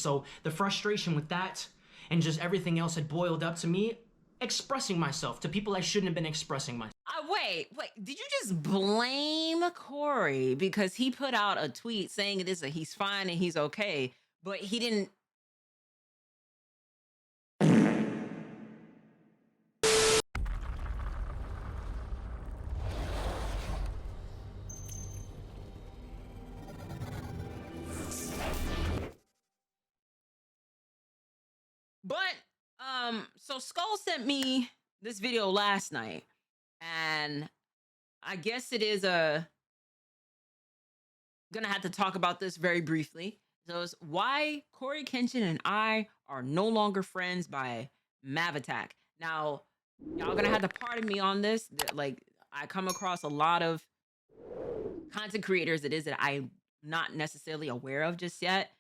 So the frustration with that and just everything else had boiled up to me expressing myself to people I shouldn't have been expressing myself. Wait, did you just blame Corey because he put out a tweet saying it is that he's fine and he's okay, but he didn't? But so Skull sent me this video last night, and I guess it is gonna have to talk about this very briefly. So it's why CoryxKenshin and I are no longer friends by Mavatak. Now, y'all gonna have to pardon me on this. Like, I come across a lot of content creators that I'm not necessarily aware of just yet.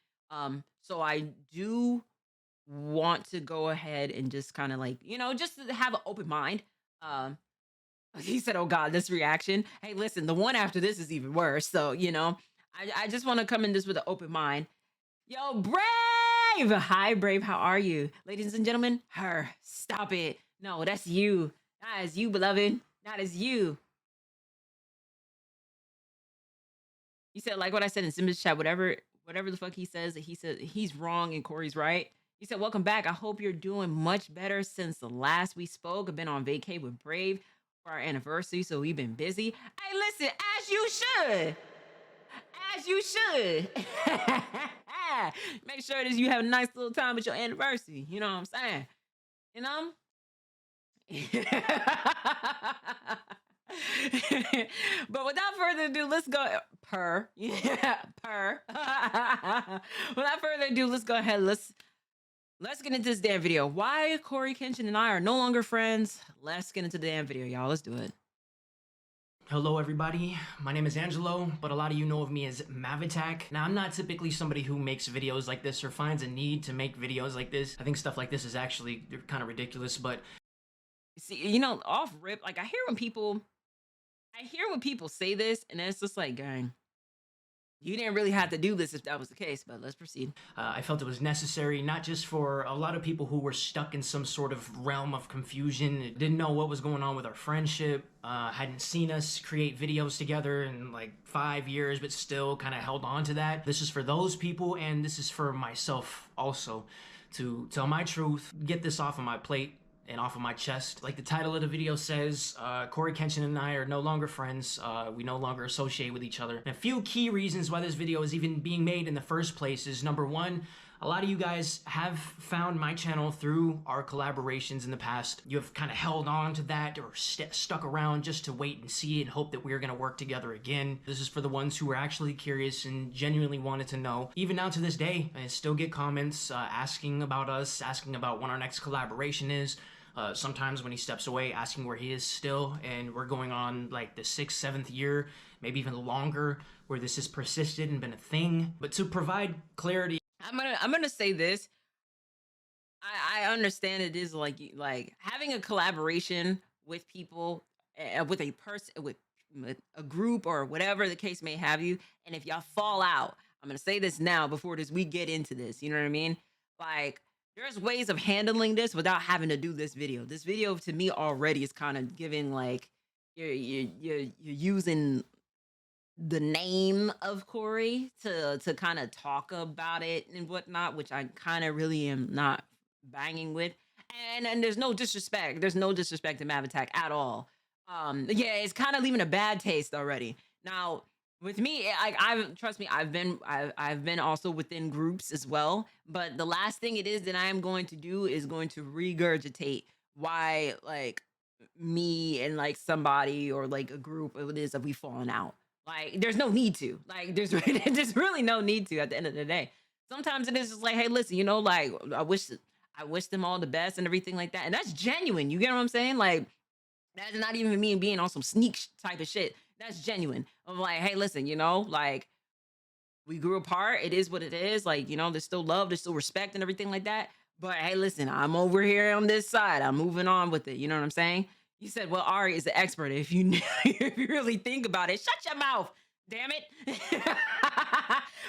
So I do want to go ahead and just kind of like, just to have an open mind. Um, he said, "Oh God, this reaction. Hey, listen, the one after this is even worse." So, I just want to come in this with an open mind. Yo, Brave! Hi, Brave. How are you? Ladies and gentlemen, her. Stop it. No, that's you. That is you, beloved. That is you. You said, like what I said in Simba's chat, whatever the fuck he says, that he said he's wrong and Corey's right. He said, "Welcome back. I hope you're doing much better since the last we spoke. I've been on vacay with Brave for our anniversary, so we've been busy." Hey, listen, as you should. As you should. Make sure that you have a nice little time with your anniversary. You know what I'm saying? You know? But without further ado, let's go per. Yeah, per. Without further ado, let's go ahead. Let's get into this damn video. Why CoryxKenshin and I are no longer friends. Let's get into the damn video, y'all. Let's do it. Hello everybody, my name is Angelo, but a lot of you know of me as Mavatak. Now, I'm not typically somebody who makes videos like this or finds a need to make videos like this. I think stuff like this is actually kind of ridiculous, but see, off rip, like I hear when people say this, and then it's just like, gang, you didn't really have to do this if that was the case, but let's proceed. I felt it was necessary, not just for a lot of people who were stuck in some sort of realm of confusion, didn't know what was going on with our friendship, hadn't seen us create videos together in like 5 years, but still kind of held on to that. This is for those people, and this is for myself also, to tell my truth, get this off of my plate and off of my chest. Like the title of the video says, CoryxKenshin and I are no longer friends. We no longer associate with each other. And a few key reasons why this video is even being made in the first place is, number one, a lot of you guys have found my channel through our collaborations in the past. You have kind of held on to that or stuck around just to wait and see and hope that we are going to work together again. This is for the ones who are actually curious and genuinely wanted to know. Even now to this day, I still get comments asking about us, asking about when our next collaboration is. Sometimes when he steps away, asking where he is still, and we're going on like the 6th, 7th year, maybe even longer, where this has persisted and been a thing. But to provide clarity, I'm gonna say this. I understand it is like having a collaboration with people, with a person, with a group or whatever the case may have you. And if y'all fall out, I'm gonna say this now before we get into this. You know what I mean? Like, there's ways of handling this without having to do this video. This video to me already is kind of giving like you're using the name of Corey to kind of talk about it and whatnot, which I kind of really am not banging with. And there's no disrespect. There's no disrespect to Mavatak at all. Yeah, it's kind of leaving a bad taste already. Now, with me, trust me, I've been also within groups as well. But the last thing it is that I am going to do is going to regurgitate why like me and like somebody or like a group it is that we've fallen out. Like, there's no need to. Like, there's really no need to at the end of the day. Sometimes it is just like, hey, listen, like I wish them all the best and everything like that. And that's genuine. You get what I'm saying? Like, that's not even me being on some sneak type of shit. That's genuine. I'm like, hey, listen, like we grew apart. It is what it is. Like, there's still love, there's still respect and everything like that. But hey, listen, I'm over here on this side. I'm moving on with it. You know what I'm saying? You said, well, Ari is the expert. If you if you really think about it, shut your mouth, damn it.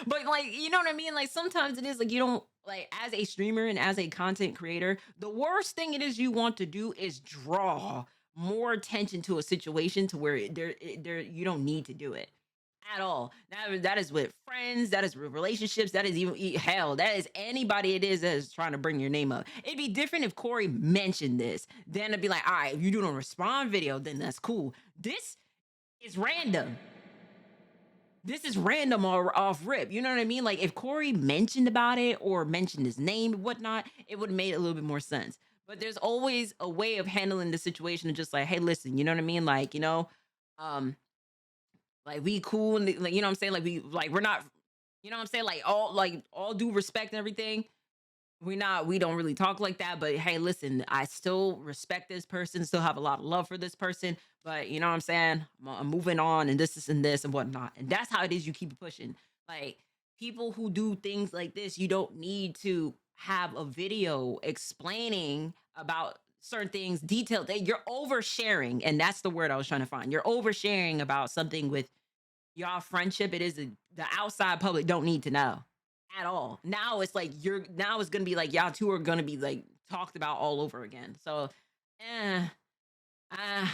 But like, you know what I mean? Like sometimes it is like you don't like as a streamer and as a content creator, the worst thing it is you want to do is draw more attention to a situation to where there you don't need to do it at all. That is with friends, that is with relationships, that is even hell, that is anybody it is that is trying to bring your name up. It'd be different if Corey mentioned this. Then it'd be like, all right, if you doing a respond video, then that's cool. This is random. This is random or off rip. You know what I mean? Like if Corey mentioned about it or mentioned his name and whatnot, it would have made a little bit more sense. But there's always a way of handling the situation of just like, hey, listen, you know what I mean? Like, um, like we cool and like, you know what I'm saying? Like we're not, you know what I'm saying? Like all due respect and everything. We don't really talk like that, but hey, listen, I still respect this person, still have a lot of love for this person, but you know what I'm saying? I'm moving on and this and this and whatnot. And that's how it is you keep it pushing. Like people who do things like this, you don't need to have a video explaining about certain things detailed. You're oversharing, and that's the word I was trying to find. You're oversharing about something with y'all friendship. It is the outside public don't need to know at all. Now it's like now it's gonna be like y'all two are gonna be like talked about all over again. So eh, uh,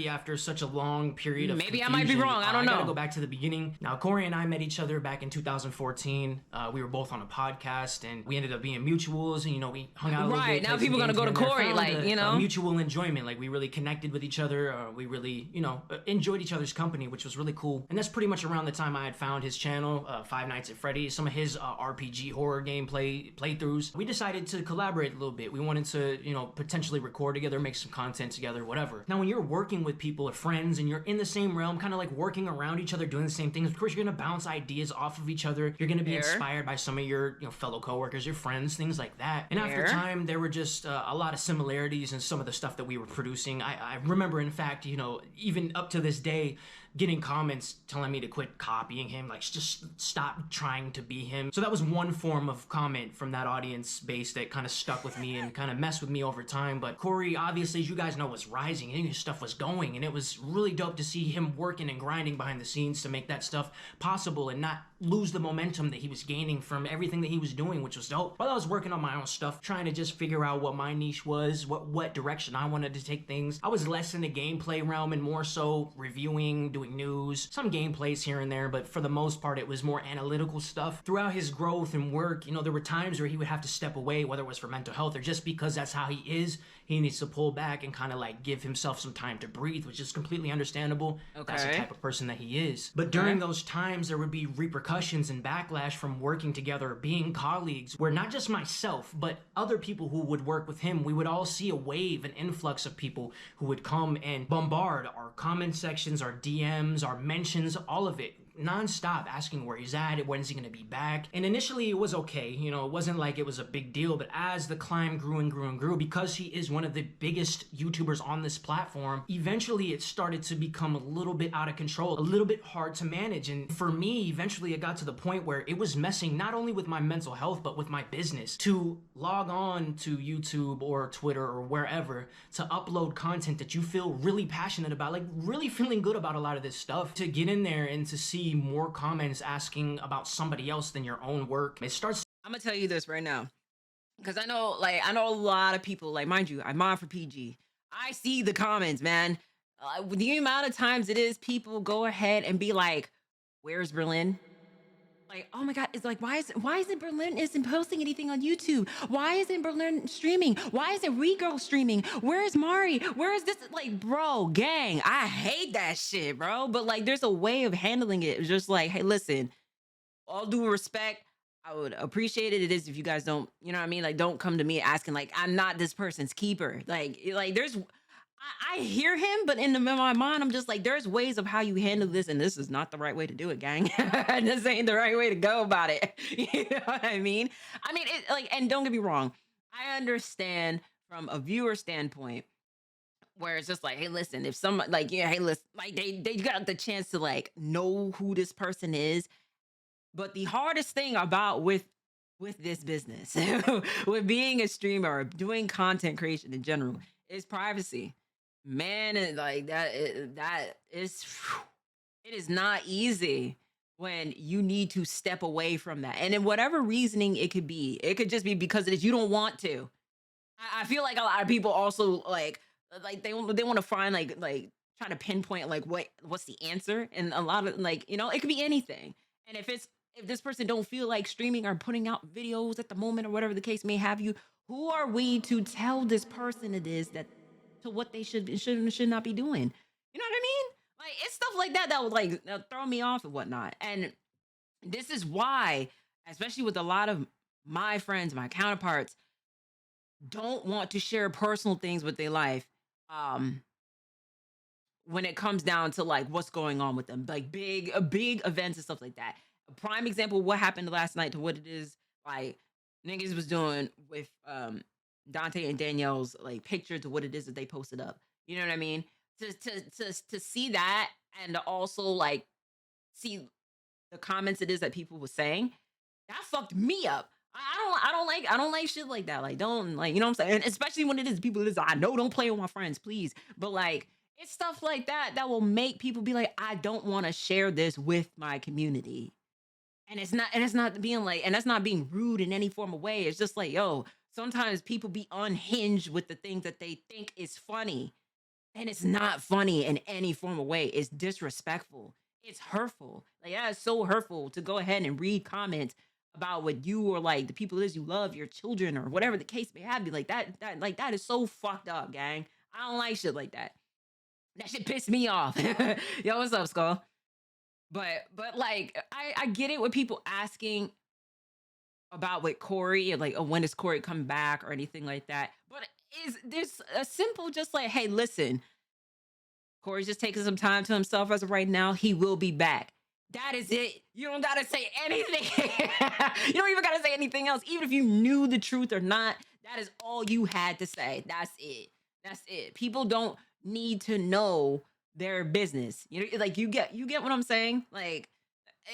After such a long period of maybe I might be confusion, wrong. I don't I gotta know. go back to the beginning. Now, Corey and I met each other back in 2014. We were both on a podcast, and we ended up being mutuals. And we hung out a little bit. Right now, played some people gonna games go to here and there, Corey, found like a mutual enjoyment. Like we really connected with each other. We really, enjoyed each other's company, which was really cool. And that's pretty much around the time I had found his channel, Five Nights at Freddy's, some of his RPG horror gameplay playthroughs. We decided to collaborate a little bit. We wanted to, potentially record together, make some content together, whatever. Now, when you're working with people, friends, and you're in the same realm, kind of like working around each other, doing the same things, of course, you're gonna bounce ideas off of each other. You're gonna be inspired by some of your fellow coworkers, your friends, things like that. And after time, there were just a lot of similarities in some of the stuff that we were producing. I remember, in fact, even up to this day, getting comments telling me to quit copying him, like just stop trying to be him. So that was one form of comment from that audience base that kind of stuck with me and kind of messed with me over time. But Corey, obviously, as you guys know, was rising and his stuff was going, and it was really dope to see him working and grinding behind the scenes to make that stuff possible and not lose the momentum that he was gaining from everything that he was doing, which was dope. While I was working on my own stuff, trying to just figure out what my niche was, what direction I wanted to take things, I was less in the gameplay realm and more so reviewing, doing news, some gameplays here and there, but for the most part, it was more analytical stuff. Throughout his growth and work, there were times where he would have to step away, whether it was for mental health or just because that's how he is. He needs to pull back and kind of like give himself some time to breathe, which is completely understandable. Okay. That's the type of person that he is. But during those times, there would be repercussions and backlash from working together, being colleagues, where not just myself, but other people who would work with him, we would all see a wave, an influx of people who would come and bombard our comment sections, our DMs, our mentions, all of it. Non-stop asking where he's at, when's he gonna be back. And initially it was okay, it wasn't like it was a big deal, but as the climb grew and grew and grew, because he is one of the biggest YouTubers on this platform, eventually it started to become a little bit out of control, a little bit hard to manage. And for me, eventually it got to the point where it was messing not only with my mental health, but with my business. To log on to YouTube or Twitter or wherever to upload content that you feel really passionate about, like really feeling good about a lot of this stuff, to get in there and to see more comments asking about somebody else than your own work. It starts. I'm gonna tell you this right now, because I know a lot of people, like, mind you, I mod for PG. I see the comments, man. The amount of times it is people go ahead and be like, "Where's Berlin?" Like, oh my God, it's like, why isn't Berlin isn't posting anything on YouTube? Why isn't Berlin streaming? Why isn't Regirl streaming? Where's Mari? Where is this? Like, bro, gang, I hate that shit, bro. But like, there's a way of handling it. It's just like, hey, listen, all due respect, I would appreciate it. It is if you guys don't, you know what I mean? Like, don't come to me asking like I'm not this person's keeper. Like there's I hear him, but in my mind, I'm just like, there's ways of how you handle this, and this is not the right way to do it, gang. This ain't the right way to go about it. You know what I mean? It like, and don't get me wrong, I understand from a viewer standpoint where it's just like, hey, listen, if someone like, yeah, hey, listen, like they got the chance to like know who this person is. But the hardest thing about with this business, with being a streamer or doing content creation in general, is privacy. Man, like that is it is not easy. when you need to step away from that. And in whatever reasoning it could just be because it is you don't want to. I feel like a lot of people also they want to find trying to pinpoint like what's the answer, and a lot of it could be anything. And if this person don't feel like streaming or putting out videos at the moment or whatever the case may have you, who are we to tell this person it is that to what they should not be doing? You know what I mean? Like it's stuff like that that would throw me off and whatnot. And this is why, especially with a lot of my friends, my counterparts, don't want to share personal things with their life. Um, when it comes down to like what's going on with them, like big events and stuff like that. A prime example of what happened last night to what it is like niggas was doing with Dante and Danielle's like picture to what it is that they posted up. You know what I mean? To see that, and to also like see the comments it is that people were saying, that fucked me up. I don't like shit like that. Like don't like, you know what I'm saying? And especially when it is people that is I know don't play with my friends, please. But like it's stuff like that that will make people be like, I don't want to share this with my community. And it's not being like, and that's not being rude in any form of way. It's just like, yo, sometimes people be unhinged with the things that they think is funny. And it's not funny in any form of way. It's disrespectful. It's hurtful. Like that is so hurtful to go ahead and read comments about what you or like the people is you love, your children or whatever the case may have. Be like that is so fucked up, gang. I don't like shit like that. That shit pissed me off. Yo, what's up, Skull? But like I get it with people asking about with Corey and like, oh, when is Corey coming back or anything like that. But is there's a simple just like, hey, listen, Corey's just taking some time to himself as of right now. He will be back. That is it. You don't gotta say anything. You don't even gotta say anything else. Even if you knew the truth or not, that is all you had to say. That's it. That's it. People don't need to know their business. You know, like you get what I'm saying? Like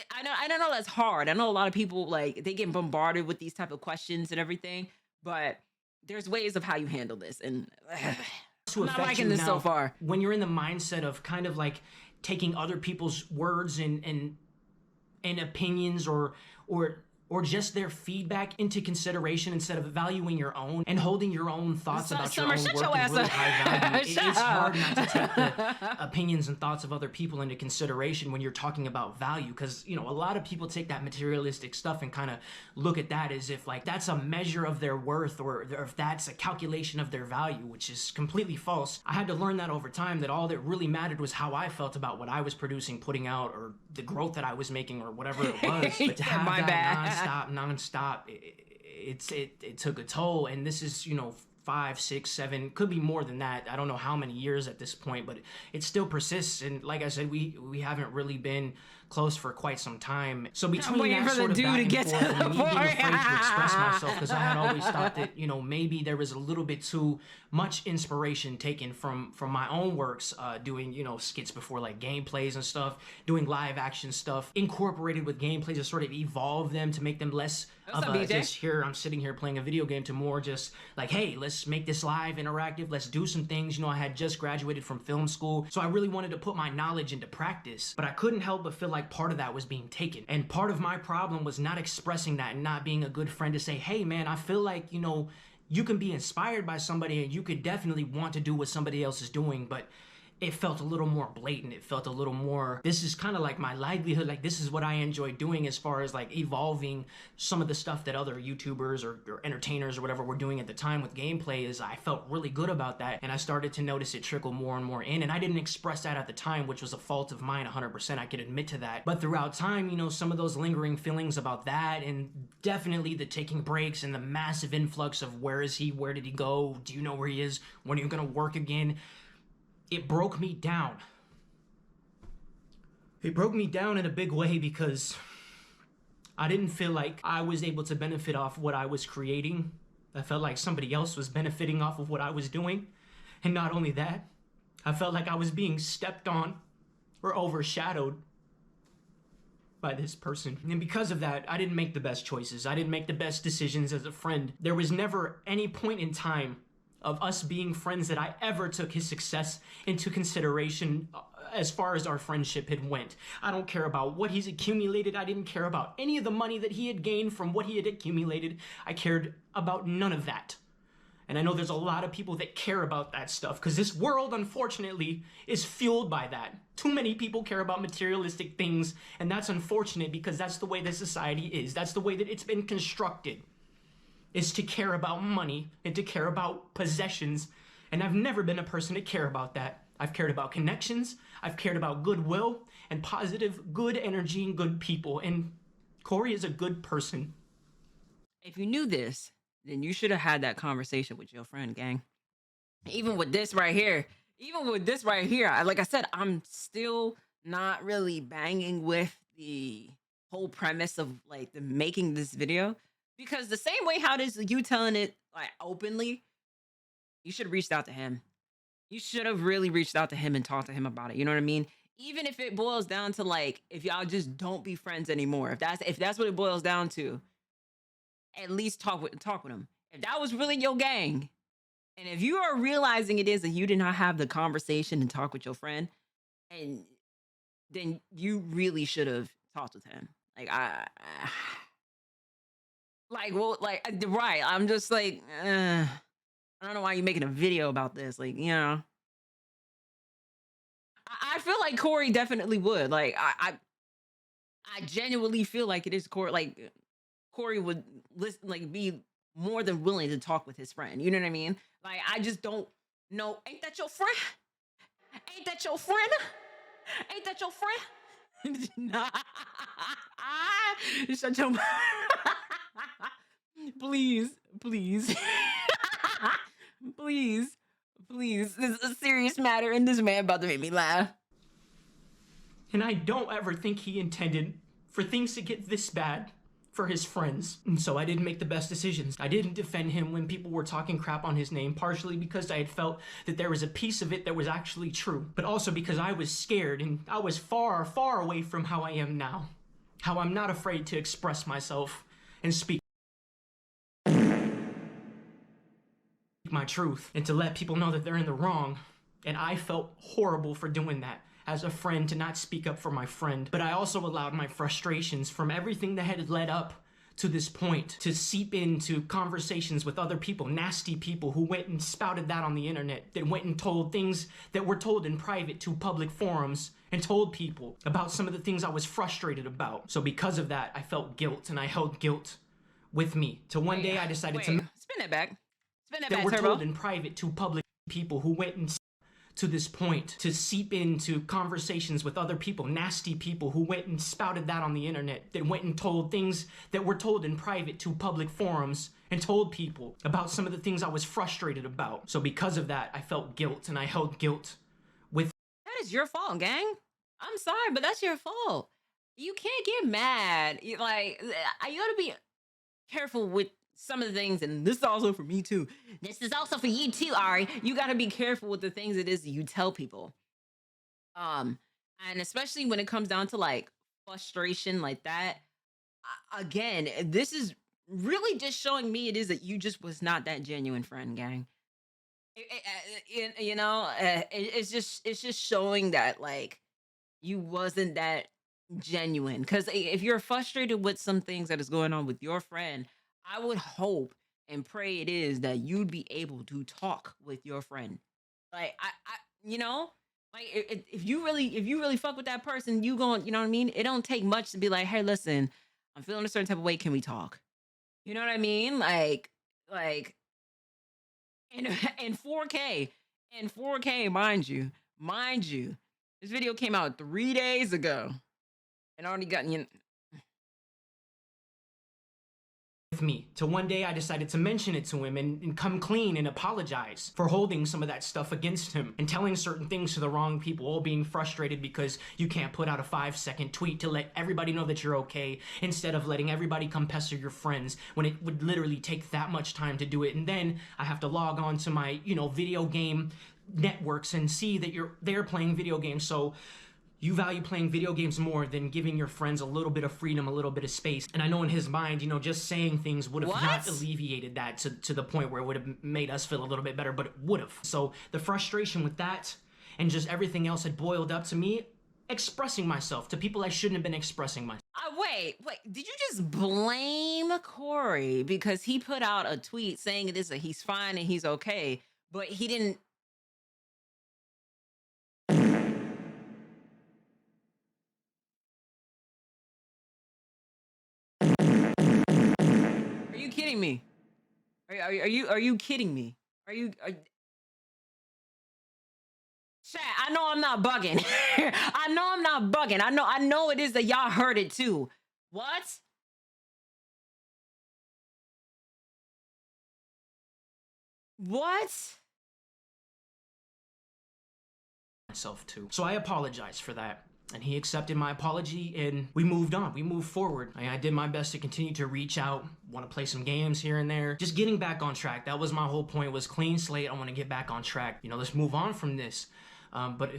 I know that's hard. I know a lot of people like they get bombarded with these type of questions and everything, but there's ways of how you handle this. And to I'm not affect liking you this now, so far. when you're in the mindset of kind of like taking other people's words and opinions or just their feedback into consideration instead of valuing your own and holding your own thoughts about your Summer, own shut work your in ass really up. high value. Shut It's hard up. not to take the opinions and thoughts of other people into consideration when you're talking about value, because you know a lot of people take that materialistic stuff and kind of look at that as if like that's a measure of their worth, or if that's a calculation of their value, which is completely false. I had to learn that over time, that all that really mattered was how I felt about what I was producing, putting out, or the growth that I was making, or whatever it was. But to have My that bad. nonstop, it took a toll. And this is, you know, 5, 6, 7, could be more than that. I don't know how many years at this point, but it still persists. And like I said, we haven't really been close for quite some time. So between waiting that for the sort of dude back to and get to forth, and the me being point. afraid to express myself, because I had always thought that, you know, maybe there was a little bit too much inspiration taken from my own works, doing, you know, skits before, like gameplays and stuff, doing live action stuff, incorporated with gameplays to sort of evolve them to make them less What's of up, a BJ? just here I'm sitting here playing a video game, to more just like, hey, let's make this live, interactive, let's do some things. You know, I had just graduated from film school, so I really wanted to put my knowledge into practice, but I couldn't help but feel like part of that was being taken. And part of my problem was not expressing that and not being a good friend to say, hey man, I feel like, you know, you can be inspired by somebody and you could definitely want to do what somebody else is doing, but it felt a little more blatant. It felt a little more, this is kind of like my livelihood. Like, this is what I enjoy doing, as far as like evolving some of the stuff that other YouTubers or entertainers or whatever were doing at the time with gameplay. Is I felt really good about that. And I started to notice it trickle more and more in. And I didn't express that at the time, which was a fault of mine, 100%. I could admit to that. But throughout time, you know, some of those lingering feelings about that, and definitely the taking breaks and the massive influx of where is he? Where did he go? Do you know where he is? When are you going to work again? It broke me down. It broke me down in a big way, because I didn't feel like I was able to benefit off what I was creating. I felt like somebody else was benefiting off of what I was doing. And not only that, I felt like I was being stepped on or overshadowed by this person. And because of that, I didn't make the best choices. I didn't make the best decisions as a friend. There was never any point in time of us being friends that I ever took his success into consideration as far as our friendship had went. I don't care about what he's accumulated. I didn't care about any of the money that he had gained from what he had accumulated. I cared about none of that. And I know there's a lot of people that care about that stuff because this world, unfortunately, is fueled by that. Too many people care about materialistic things, and that's unfortunate because that's the way this society is. That's the way that it's been constructed, is to care about money and to care about possessions. And I've never been a person to care about that. I've cared about connections, I've cared about goodwill and positive, good energy and good people. And Cory is a good person. If you knew this, then you should have had that conversation with your friend, gang. Even with this right here, like I said, I'm still not really banging with the whole premise of like the making this video because the same way how this you telling it like openly, you should have reached out to him. You should have really reached out to him and talked to him about it. You know what I mean? Even if it boils down to like if y'all just don't be friends anymore, if that's what it boils down to, at least talk with him. If that was really your gang, and if you are realizing it is that you did not have the conversation and talk with your friend, and then you really should have talked with him. Like right. I'm just like, I don't know why you're making a video about this. Like, you know, I feel like Cory definitely would. Like, I genuinely feel like it is Cory. Like, Cory would listen, like, be more than willing to talk with his friend. You know what I mean? Like, I just don't know. Ain't that your friend? Ain't that your friend? Ain't that your friend? Nah. Shut your mouth. Please. Please. This is a serious matter, and this man about to make me laugh. And I don't ever think he intended for things to get this bad for his friends. And so I didn't make the best decisions. I didn't defend him when people were talking crap on his name, partially because I had felt that there was a piece of it that was actually true, but also because I was scared and I was far, far away from how I am now. How I'm not afraid to express myself and speak my truth and to let people know that they're in the wrong. And I felt horrible for doing that as a friend, to not speak up for my friend. But I also allowed my frustrations from everything that had led up to this point to seep into conversations with other people, nasty people who went and spouted that on the internet, that went and told things that were told in private to public forums and told people about some of the things I was frustrated about. So because of that, I felt guilt, and I held guilt with me. Till one day I decided to spin that back. Spin that that back, were Turbo. told in private to public people who went and to this point to seep into conversations with other people, nasty people who went and spouted that on the internet, that went and told things that were told in private to public forums and told people about some of the things I was frustrated about. So because of that, I felt guilt, and I held guilt with. That is your fault, gang. I'm sorry, but that's your fault. You can't get mad. You gotta be careful with some of the things, and this is also for me too. This is also for you too, Ari. You got to be careful with the things it is you tell people. And especially when it comes down to like frustration like that. Again, this is really just showing me it is that you just was not that genuine friend, gang. It's just showing that like you wasn't that genuine. Because if you're frustrated with some things that is going on with your friend, I would hope and pray it is that you'd be able to talk with your friend. Like if you really fuck with that person, you know what I mean? It don't take much to be like, hey, listen, I'm feeling a certain type of way. Can we talk? You know what I mean? Like in 4K, mind you, this video came out 3 days ago and already gotten with me. Till one day I decided to mention it to him and come clean and apologize for holding some of that stuff against him and telling certain things to the wrong people, all being frustrated because you can't put out a 5-second tweet to let everybody know that you're okay instead of letting everybody come pester your friends when it would literally take that much time to do it. And then I have to log on to my, video game networks and see that they're playing video games. So you value playing video games more than giving your friends a little bit of freedom, a little bit of space. And I know in his mind, just saying things would have not alleviated that to the point where it would have made us feel a little bit better, but it would have. So the frustration with that and just everything else had boiled up to me expressing myself to people I shouldn't have been expressing myself. Wait, did you just blame Corey because he put out a tweet saying that he's fine and he's okay, but he didn't? Are you kidding me? Are you kidding me? Chat, I know I'm not bugging. I know I'm not bugging. I know it is that y'all heard it too. What? What? Myself too. So I apologized for that. And he accepted my apology and we moved on. We moved forward. I did my best to continue to reach out, want to play some games here and there. Just getting back on track. That was my whole point, was clean slate. I want to get back on track. You know, let's move on from this. But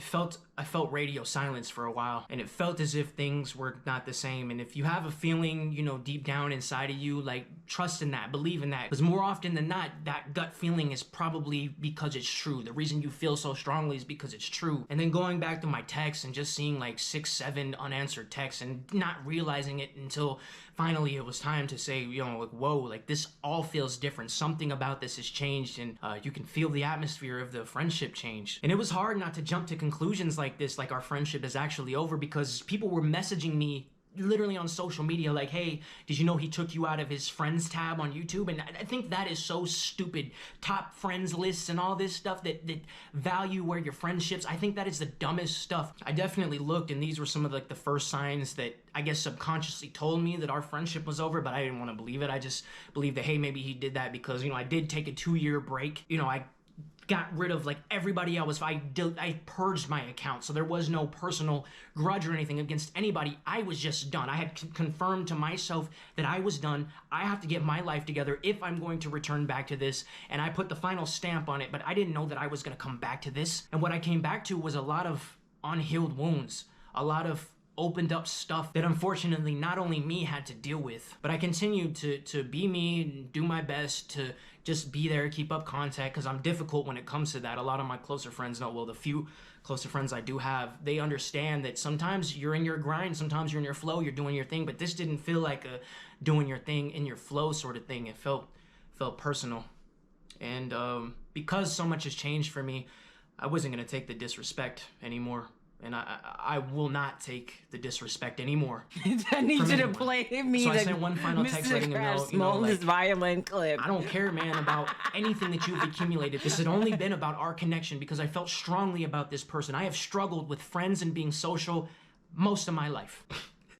I felt radio silence for a while, and it felt as if things were not the same. And if you have a feeling, you know, deep down inside of you, like, trust in that, believe in that, because more often than not, that gut feeling is probably because it's true. The reason you feel so strongly is because it's true. And then going back to my texts and just seeing like 6, 7 unanswered texts and not realizing it until finally it was time to say, you know, like, whoa, like, this all feels different. Something about this has changed, and you can feel the atmosphere of the friendship change. And it was hard not to jump to conclusions like this, like our friendship is actually over, because people were messaging me literally on social media like, hey, did you know he took you out of his friends tab on YouTube? And I think that is so stupid. Top friends lists and all this stuff that value where your friendships, I think that is the dumbest stuff. I definitely looked, and these were some of like the first signs that I guess subconsciously told me that our friendship was over, but I didn't want to believe it. I just believed that, hey, maybe he did that because, you know, I did take a 2-year break. You know, I got rid of like everybody else. I purged my account, so there was no personal grudge or anything against anybody. I was just done. I had confirmed to myself that I was done. I have to get my life together if I'm going to return back to this, and I put the final stamp on it, but I didn't know that I was going to come back to this. And what I came back to was a lot of unhealed wounds, a lot of opened up stuff that unfortunately not only me had to deal with, but I continued to be me and do my best to just be there, keep up contact, because I'm difficult when it comes to that. A lot of my closer friends know, well, the few closer friends I do have, they understand that sometimes you're in your grind, sometimes you're in your flow, you're doing your thing, but this didn't feel like a doing your thing in your flow sort of thing. It felt personal. And because so much has changed for me, I wasn't going to take the disrespect anymore. And I will not take the disrespect anymore. I need you to play me. So I sent one final text letting him know, you know, like, this violent clip. I don't care, man, about anything that you've accumulated. This had only been about our connection because I felt strongly about this person. I have struggled with friends and being social most of my life.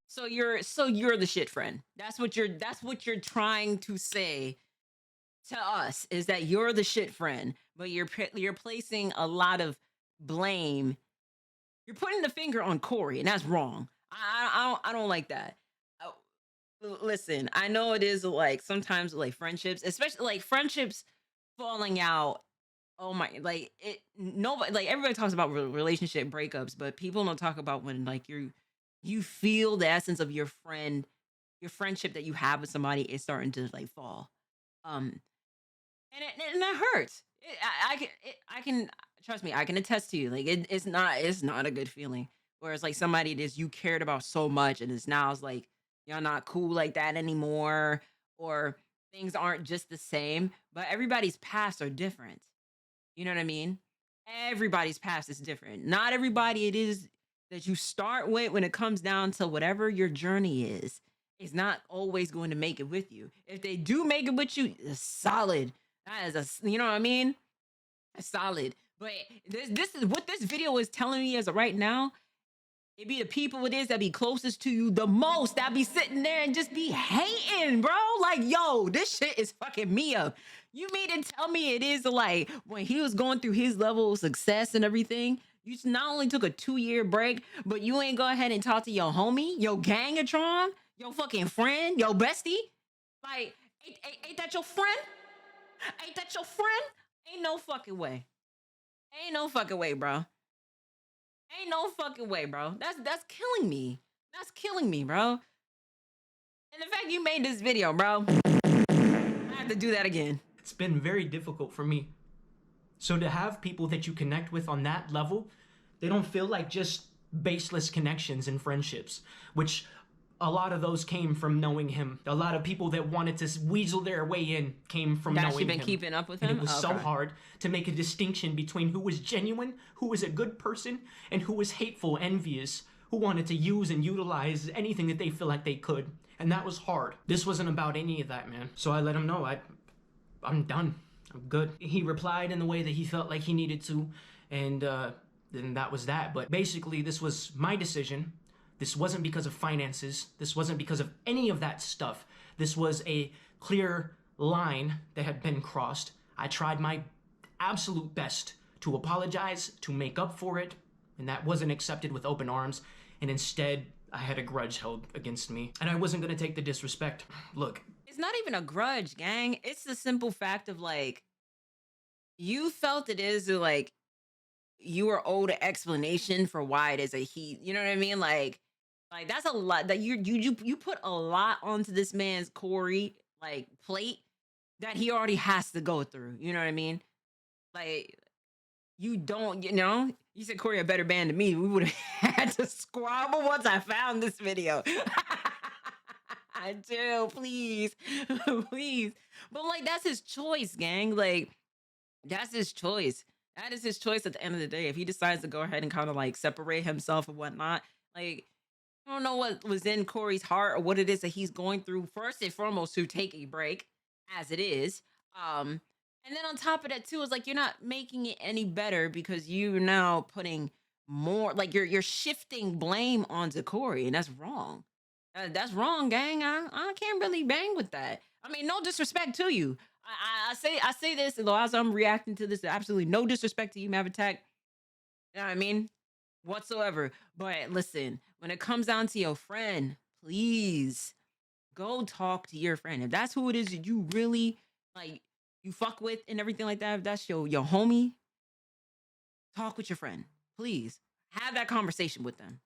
So you're the shit friend. That's what you're trying to say to us, is that you're the shit friend, but you're placing a lot of blame. You're putting the finger on Corey, and that's wrong. I don't like that. Listen, I know it is like sometimes like friendships, especially like friendships falling out. Oh my, like nobody, like everybody talks about relationship breakups, but people don't talk about when like you feel the essence of your friendship that you have with somebody is starting to like fall. And that hurts. I can trust me. I can attest to you. Like it's not a good feeling. Whereas like somebody that you cared about so much, and it's like you're not cool like that anymore, or things aren't just the same. But everybody's pasts are different. You know what I mean? Everybody's past is different. Not everybody it is that you start with when it comes down to whatever your journey is not always going to make it with you. If they do make it with you, it's solid. That is you know what I mean? It's solid. But this is what this video is telling me as of right now. It be the people it is that be closest to you the most that be sitting there and just be hating, bro. Like, yo, this shit is fucking me up. You mean to tell me it is like when he was going through his level of success and everything, you not only took a 2-year break, but you ain't go ahead and talk to your homie, your gangatron, your fucking friend, your bestie? Like, ain't that your friend? Ain't that your friend? Ain't no fucking way. Ain't no fucking way, bro. Ain't no fucking way, bro. That's killing me. That's killing me, bro. And the fact you made this video, bro, I have to do that again. It's been very difficult for me. So to have people that you connect with on that level, They don't feel like just baseless connections and friendships, which a lot of those came from knowing him. A lot of people that wanted to weasel their way in came from That knowing you've been him. keeping up with And him? it was so Okay. hard to make a distinction between who was genuine, who was a good person, and who was hateful, envious, who wanted to use and utilize anything that they feel like they could. And that was hard. This wasn't about any of that, man. So I let him know I'm done. I'm good. He replied in the way that he felt like he needed to, and then that was that. But basically, this was my decision. This wasn't because of finances. This wasn't because of any of that stuff. This was a clear line that had been crossed. I tried my absolute best to apologize, to make up for it, and that wasn't accepted with open arms. And instead, I had a grudge held against me, and I wasn't gonna take the disrespect. Look, It's not even a grudge, gang. It's the simple fact of like, you felt it is like you were owed an explanation for why it is a he. You know what I mean? Like that's a lot that you put a lot onto this man's Corey like plate that he already has to go through. You know what I mean? Like you don't, you said Corey a better band than me. We would have had to squabble once I found this video. I do, please, please. But like that's his choice, gang. Like that's his choice. That is his choice at the end of the day. If he decides to go ahead and kind of like separate himself and whatnot, like I don't know what was in Corey's heart or what it is that he's going through. First and foremost, to take a break, as it is. And then on top of that, too, is like you're not making it any better because you're now putting more like you're shifting blame onto Corey, and that's wrong. That's wrong, gang. I can't really bang with that. I mean, no disrespect to you. I say this though as I'm reacting to this. Absolutely no disrespect to you, Mav Attack. You know what I mean? Whatsoever. But listen, when it comes down to your friend, please go talk to your friend. If that's who it is that you really like, you fuck with and everything like that, if that's your homie, talk with your friend. Please have that conversation with them.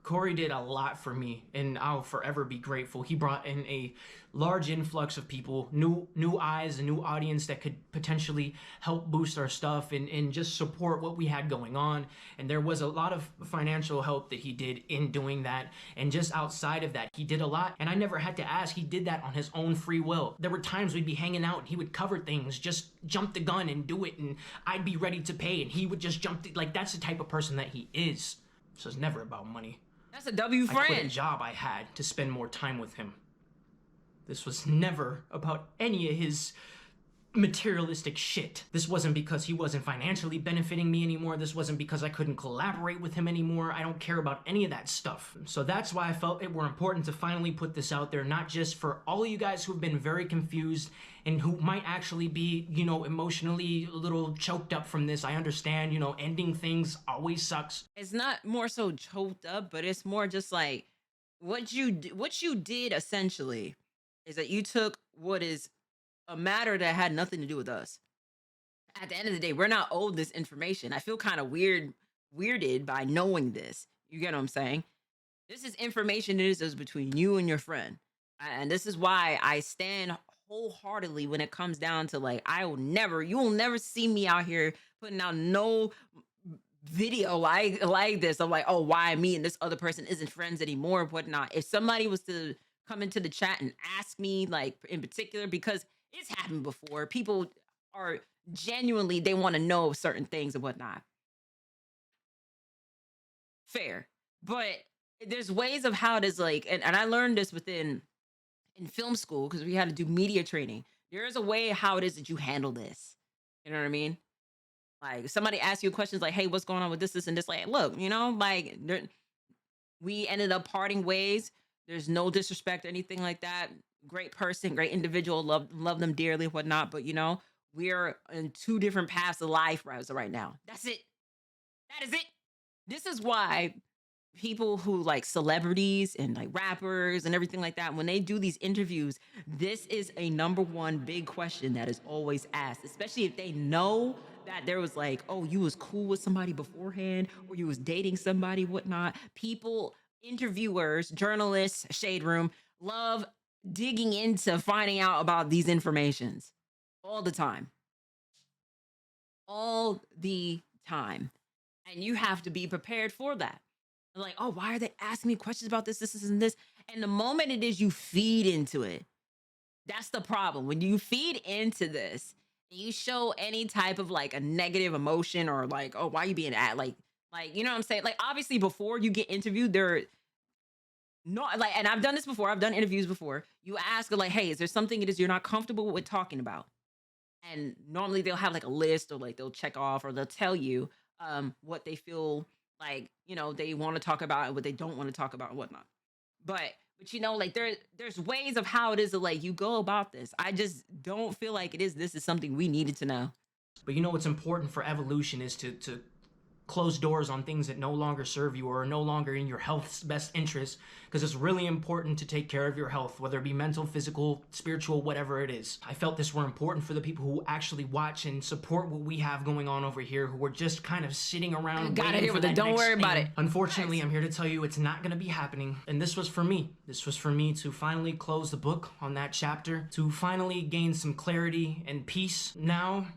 Corey did a lot for me, and I'll forever be grateful. He brought in a large influx of people, new eyes, a new audience that could potentially help boost our stuff and just support what we had going on. And there was a lot of financial help that he did in doing that. And just outside of that, he did a lot. And I never had to ask. He did that on his own free will. There were times we'd be hanging out and he would cover things, just jump the gun and do it. And I'd be ready to pay and he would just like, that's the type of person that he is. So it's never about money. That's a W I quit a friend. job I had to spend more time with him. This was never about any of his materialistic shit. This wasn't because he wasn't financially benefiting me anymore. This wasn't because I couldn't collaborate with him anymore. I don't care about any of that stuff. So that's why I felt it were important to finally put this out there, not just for all of you guys who've been very confused and who might actually be, emotionally a little choked up from this. I understand, ending things always sucks. It's not more so choked up, but it's more just like what you did essentially is that you took what is a matter that had nothing to do with us. At the end of the day, we're not owed this information. I feel kind of weirded by knowing this. You get what I'm saying? This is information that is between you and your friend. And this is why I stand wholeheartedly when it comes down to like, you will never see me out here putting out no video like this. I'm like, oh, why me and this other person isn't friends anymore, whatnot. If somebody was to come into the chat and ask me, like in particular, because it's happened before, people are genuinely, they want to know certain things and whatnot. Fair. But there's ways of how it is like, and I learned this in film school because we had to do media training. There is a way how it is that you handle this. You know what I mean? Like somebody asks you questions like, hey, what's going on with this and this? Like, look, we ended up parting ways. There's no disrespect or anything like that. Great person, great individual, love them dearly, whatnot. But we're in two different paths of life right now. That's it. That is it. This is why people who like celebrities and like rappers and everything like that, when they do these interviews, this is a number one big question that is always asked, especially if they know that there was like, oh, you was cool with somebody beforehand or you was dating somebody, whatnot. People, interviewers, journalists, shade room, love digging into finding out about these informations all the time. All the time. and you have to be prepared for that. Like, oh, why are they asking me questions about this, and this? And the moment it is you feed into it, that's the problem. When you feed into this, you show any type of like a negative emotion or like, oh, why you being at like you know what I'm saying? Like obviously before you get interviewed, there no like, and I've done this before. I've done interviews before. You ask like, hey, is there something it is you're not comfortable with talking about? And normally they'll have like a list or like they'll check off or they'll tell you what they feel like they want to talk about and what they don't want to talk about and whatnot. But like there's ways of how it is that like you go about this. I just don't feel like this is something we needed to know. But what's important for evolution is to close doors on things that no longer serve you or are no longer in your health's best interest, because it's really important to take care of your health, whether it be mental, physical, spiritual, whatever it is. I felt this were important for the people who actually watch and support what we have going on over here, who are just kind of sitting around waiting for that don't next worry about thing. it. Unfortunately, I'm here to tell you it's not going to be happening. And this was for me. This was for me to finally close the book on that chapter, to finally gain some clarity and peace. Now,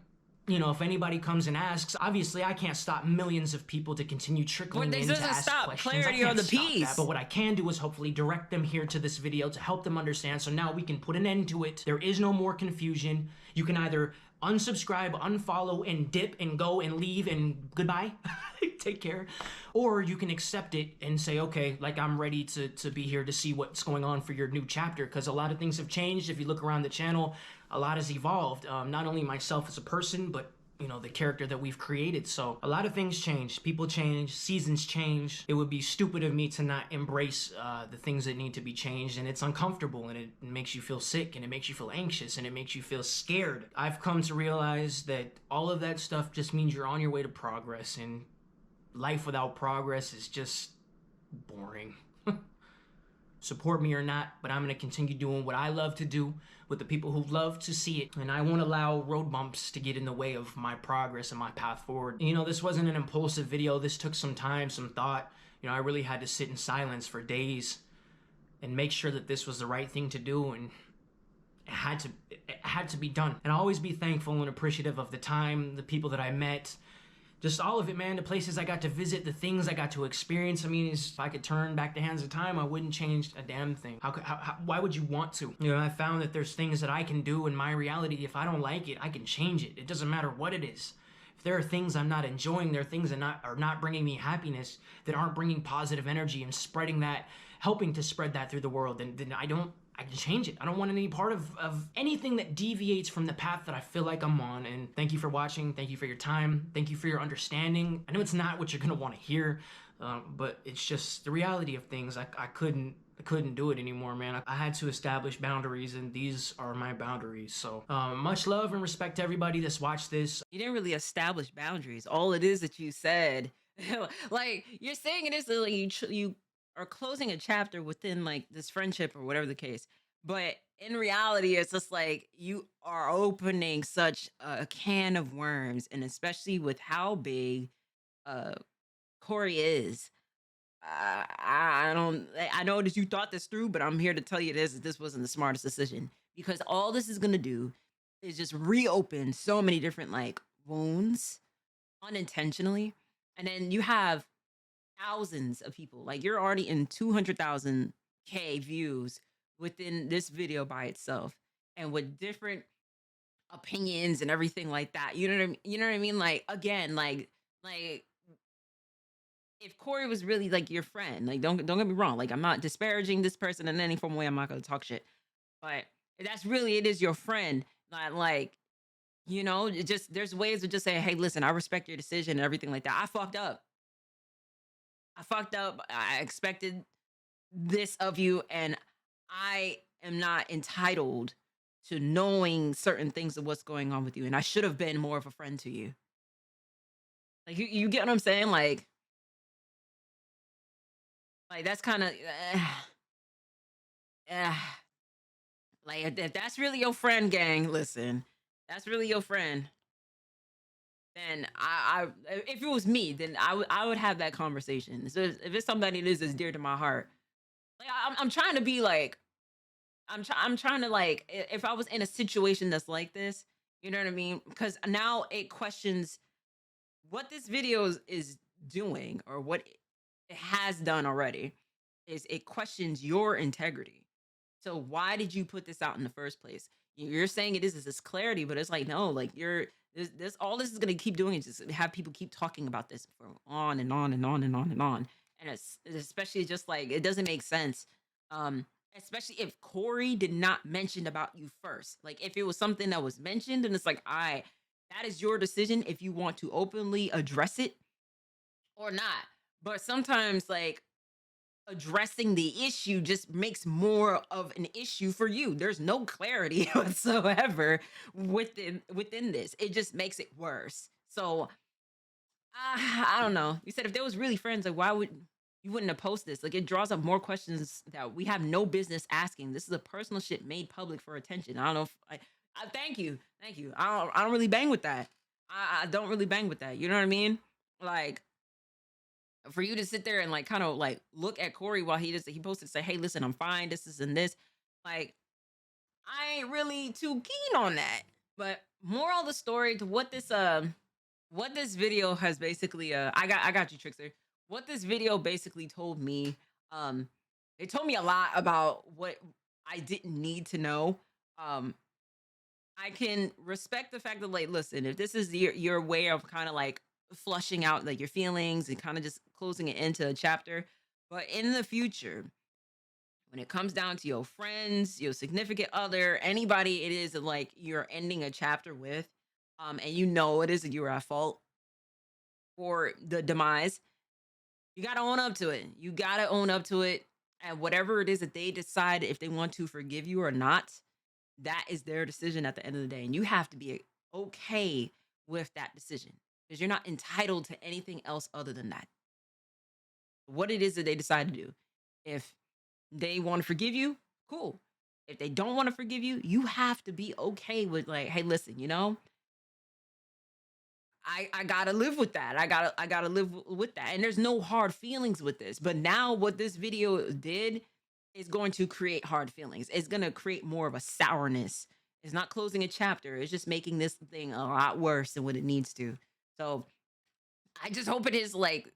if anybody comes and asks, obviously I can't stop millions of people to continue trickling in to ask questions. Clarity I can't or the stop peace. that, but what I can do is hopefully direct them here to this video to help them understand. So now we can put an end to it. There is no more confusion. You can either unsubscribe, unfollow, and dip and go and leave and goodbye. Take care. Or you can accept it and say, okay, like I'm ready to be here to see what's going on for your new chapter, because a lot of things have changed. If you look around the channel, a lot has evolved. Not only myself as a person, but the character that we've created. So a lot of things change. People change. Seasons change. It would be stupid of me to not embrace the things that need to be changed. And it's uncomfortable, and it makes you feel sick, and it makes you feel anxious, and it makes you feel scared. I've come to realize that all of that stuff just means you're on your way to progress, and life without progress is just boring. Support me or not, but I'm going to continue doing what I love to do with the people who love to see it, and I won't allow road bumps to get in the way of my progress and my path forward. This wasn't an impulsive video. This took some time, some thought. I really had to sit in silence for days and make sure that this was the right thing to do, and it had to be done. And I'll always be thankful and appreciative of the time, the people that I met, just all of it, man. The places I got to visit, the things I got to experience. I mean, if I could turn back the hands of time, I wouldn't change a damn thing. Why would you want to? I found that there's things that I can do in my reality. If I don't like it, I can change it. It doesn't matter what it is. If there are things I'm not enjoying, there are things that are not bringing me happiness, that aren't bringing positive energy and spreading that, helping to spread that through the world, then I can change it. I don't want any part of anything that deviates from the path that I feel like I'm on. And thank you for watching. Thank you for your time. Thank you for your understanding. I know it's not what you're gonna want to hear, but it's just the reality of things. I couldn't do it anymore, man. I had to establish boundaries, and these are my boundaries. So much love and respect to everybody that's watched this. You didn't really establish boundaries. All it is that you said, like you're saying it is like you are closing a chapter within like this friendship or whatever the case. But in reality, it's just like you are opening such a can of worms, and especially with how big uh Corey is. I don't. I know that you thought this through, but I'm here to tell you this wasn't the smartest decision, because all this is gonna do is just reopen so many different like wounds unintentionally, and then you have thousands of people. Like you're already in 200,000 K views within this video by itself, and with different opinions and everything like that. You know what I mean? You know what I mean? Like again, like if Corey was really like your friend, like don't get me wrong, like I'm not disparaging this person in any form way. I'm not gonna talk shit, but if that's really it is your friend, not like it just there's ways to just say, hey, listen, I respect your decision and everything like that. I fucked up. I fucked up. I expected this of you, and I am not entitled to knowing certain things of what's going on with you, and I should have been more of a friend to you. Like you get what I'm saying? Like that's kind of like if that's really your friend, gang. Listen, that's really your friend. Then if it was me, then I would have that conversation. So if it's somebody that is dear to my heart, like I'm trying to be like I'm trying to like if I was in a situation that's like this, you know what I mean? Because now it questions what this video is doing or what it has done already is it questions your integrity. So why did you put this out in the first place? You're saying it is this clarity, but it's like no, like you're this all this is gonna keep doing is just have people keep talking about this for on and on and on and on and on. And it's especially just like it doesn't make sense. Um, especially if Corey did not mention about you first. Like if it was something that was mentioned, and it's like, I that is your decision if you want to openly address it or not. But sometimes like addressing the issue just makes more of an issue for you. There's no clarity whatsoever within this. It just makes it worse. So I don't know. You said if there was really friends, like why would you wouldn't have posted this? Like it draws up more questions that we have no business asking. This is a personal shit made public for attention. I don't know if I thank you, thank you. I don't really bang with that. I don't really bang with that. You know what I mean? Like for you to sit there and like kind of like look at Corey while he posted say, hey, listen, I'm fine. This is and this. Like I ain't really too keen on that. But moral of the story to what this video has basically I got you, Trickster. What this video basically told me, um, it told me a lot about what I didn't need to know. Um, I can respect the fact that like, listen, if this is your way of kind of like flushing out like your feelings and kind of just closing it into a chapter, but in the future, when it comes down to your friends, your significant other, anybody it is that like you're ending a chapter with, and you know it is that you're at fault for the demise, you gotta own up to it. You gotta own up to it. And whatever it is that they decide if they want to forgive you or not, that is their decision at the end of the day. And you have to be okay with that decision because you're not entitled to anything else other than that. What it is that they decide to do. If they want to forgive you, cool. If they don't want to forgive you, you have to be okay with like, hey, listen, I gotta live with that. I gotta live with that. And there's no hard feelings with this. But now what this video did is going to create hard feelings. It's gonna create more of a sourness. It's not closing a chapter. It's just making this thing a lot worse than what it needs to. So I just hope it is like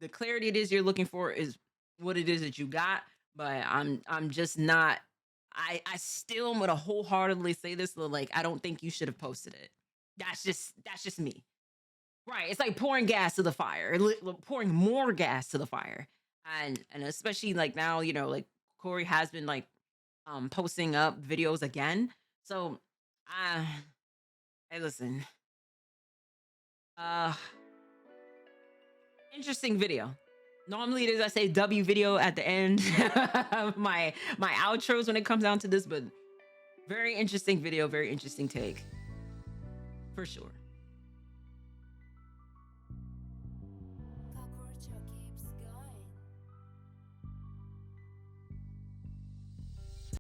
the clarity it is you're looking for is what it is that you got. But I'm just not. I still am gonna wholeheartedly say this. Like I don't think you should have posted it. That's just me. Right, it's like pouring gas to the fire, pouring more gas to the fire, and especially like now, like Corey has been like posting up videos again. So, uh, hey, listen, uh, interesting video. Normally, it is I say W video at the end of my outros when it comes down to this, but very interesting video, very interesting take for sure.